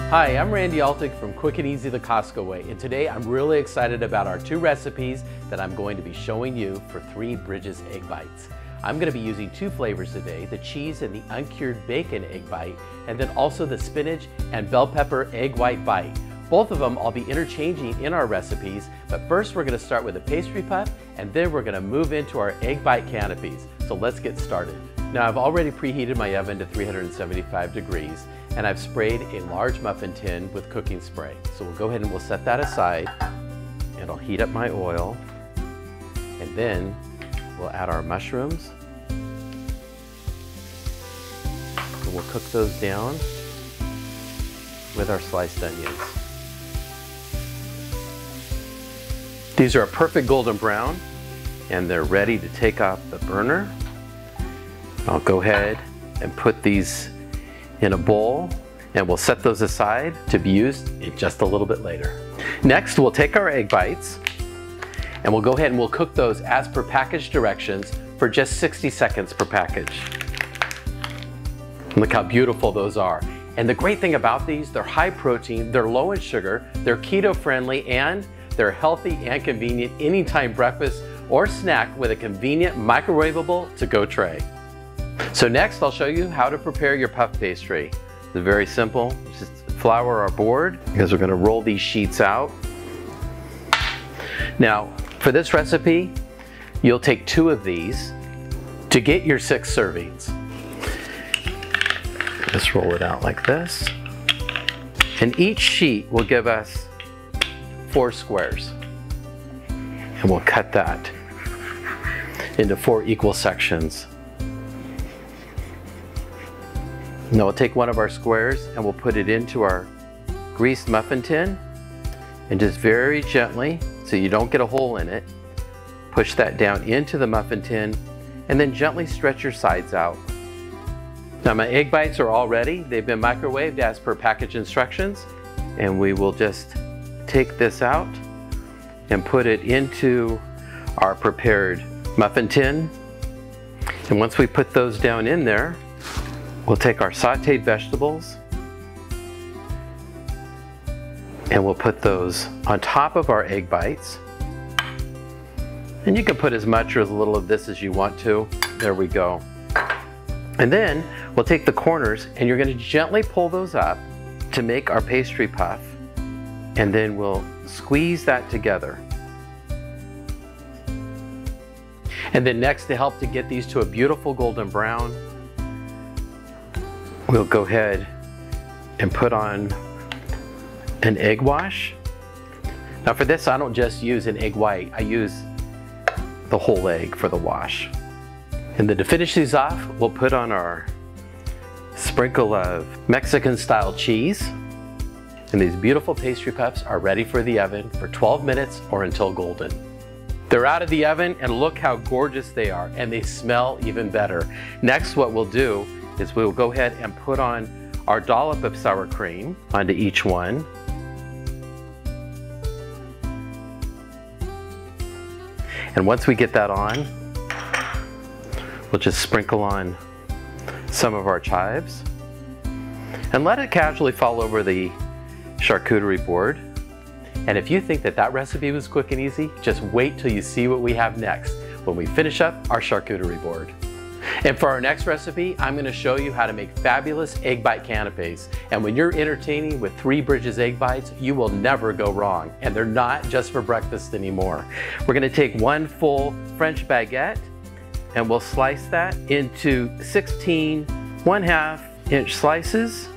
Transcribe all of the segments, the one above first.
Hi, I'm Randy Altig from Quick and Easy the Costco Way, and today I'm really excited about our two recipes that I'm going to be showing you for Three Bridges Egg Bites. I'm going to be using two flavors today, the cheese and the uncured bacon egg bite, and then also the spinach and bell pepper egg white bite. Both of them I'll be interchanging in our recipes, but first we're going to start with a pastry puff, and then we're going to move into our egg bite canopies. So let's get started. Now I've already preheated my oven to 375 degrees, and I've sprayed a large muffin tin with cooking spray. So we'll go ahead and we'll set that aside, and I'll heat up my oil, and then we'll add our mushrooms, and we'll cook those down with our sliced onions. These are a perfect golden brown, and they're ready to take off the burner. I'll go ahead and put these in a bowl, and we'll set those aside to be used just a little bit later. Next, we'll take our egg bites, and we'll go ahead and we'll cook those as per package directions for just 60 seconds per package. Look how beautiful those are. And the great thing about these, they're high protein, they're low in sugar, they're keto friendly, and they're healthy and convenient anytime breakfast or snack with a convenient microwavable to-go tray. So next I'll show you how to prepare your puff pastry. It's very simple. Just flour our board because we're going to roll these sheets out. Now for this recipe, you'll take 2 of these to get your 6 servings. Just roll it out like this. And each sheet will give us 4 squares. And we'll cut that into 4 equal sections. Now we'll take one of our squares and we'll put it into our greased muffin tin, and just very gently, so you don't get a hole in it, push that down into the muffin tin, and then gently stretch your sides out. Now my egg bites are all ready. They've been microwaved as per package instructions, and we will just take this out and put it into our prepared muffin tin. And once we put those down in there, we'll take our sauteed vegetables and we'll put those on top of our egg bites. And you can put as much or as little of this as you want to. There we go. And then we'll take the corners, and you're going to gently pull those up to make our pastry puff, and then we'll squeeze that together. And then next, to help to get these to a beautiful golden brown, we'll go ahead and put on an egg wash. Now for this, I don't just use an egg white, I use the whole egg for the wash. And then to finish these off, we'll put on our sprinkle of Mexican style cheese. And these beautiful pastry puffs are ready for the oven for 12 minutes or until golden. They're out of the oven, and look how gorgeous they are, and they smell even better. Next, what we'll do is we'll go ahead and put on our dollop of sour cream onto each one. And once we get that on, we'll just sprinkle on some of our chives and let it casually fall over the charcuterie board. And if you think that that recipe was quick and easy, just wait till you see what we have next when we finish up our charcuterie board. And for our next recipe, I'm going to show you how to make fabulous egg bite canapes. And when you're entertaining with Three Bridges egg bites, you will never go wrong. And they're not just for breakfast anymore. We're going to take one full French baguette, and we'll slice that into 16 1/2-inch slices.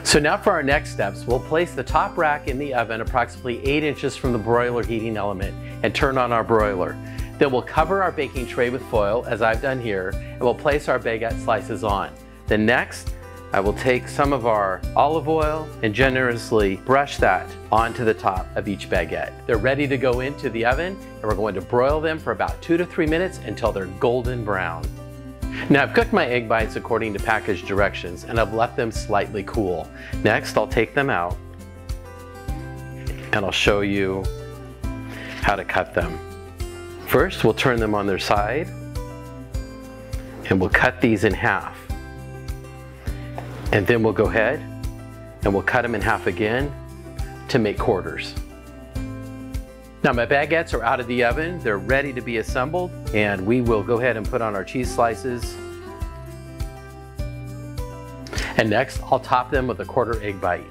So now for our next steps, we'll place the top rack in the oven approximately 8 inches from the broiler heating element and turn on our broiler. Then we'll cover our baking tray with foil, as I've done here, and we'll place our baguette slices on. Then next, I will take some of our olive oil and generously brush that onto the top of each baguette. They're ready to go into the oven, and we're going to broil them for about 2 to 3 minutes until they're golden brown. Now I've cooked my egg bites according to package directions, and I've left them slightly cool. Next, I'll take them out, and I'll show you how to cut them. First, we'll turn them on their side, and we'll cut these in half. And then we'll go ahead and we'll cut them in half again to make quarters. Now my baguettes are out of the oven. They're ready to be assembled, and we will go ahead and put on our cheese slices. And next, I'll top them with a quarter egg bite.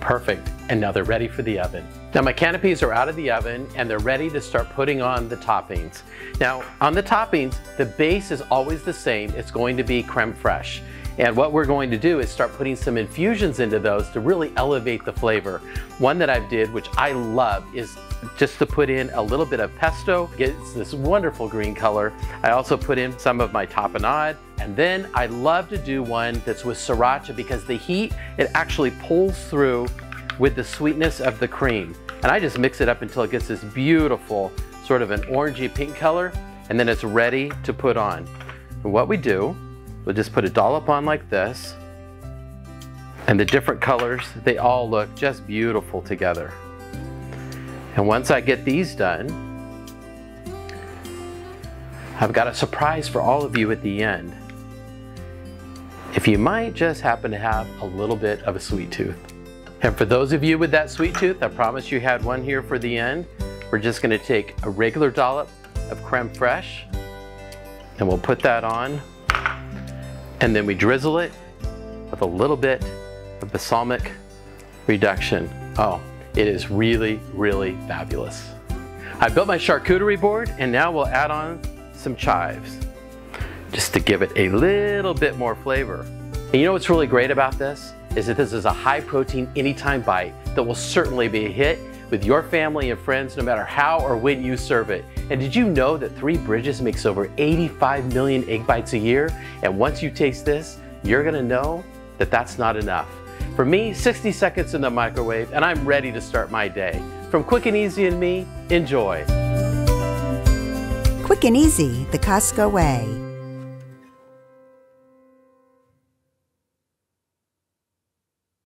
Perfect, and now they're ready for the oven. Now my canapes are out of the oven and they're ready to start putting on the toppings. Now on the toppings, the base is always the same. It's going to be creme fraiche. And what we're going to do is start putting some infusions into those to really elevate the flavor. One that I've did, which I love, is just to put in a little bit of pesto, gets this wonderful green color. I also put in some of my tapenade, and then I love to do one that's with sriracha because the heat, it actually pulls through with the sweetness of the cream. And I just mix it up until it gets this beautiful sort of an orangey pink color, and then it's ready to put on. And what we do, we'll just put a dollop on like this, and the different colors, they all look just beautiful together. And once I get these done, I've got a surprise for all of you at the end. If you might just happen to have a little bit of a sweet tooth. And for those of you with that sweet tooth, I promise you had one here for the end. We're just gonna take a regular dollop of creme fraiche, and we'll put that on, and then we drizzle it with a little bit of balsamic reduction. Oh, it is really, really fabulous. I built my charcuterie board, and now we'll add on some chives just to give it a little bit more flavor. And you know what's really great about this? Is that this is a high protein anytime bite that will certainly be a hit with your family and friends no matter how or when you serve it. And did you know that Three Bridges makes over 85 million egg bites a year? And once you taste this, you're gonna know that that's not enough. For me, 60 seconds in the microwave and I'm ready to start my day. From Quick and Easy and me, enjoy. Quick and Easy, the Costco way.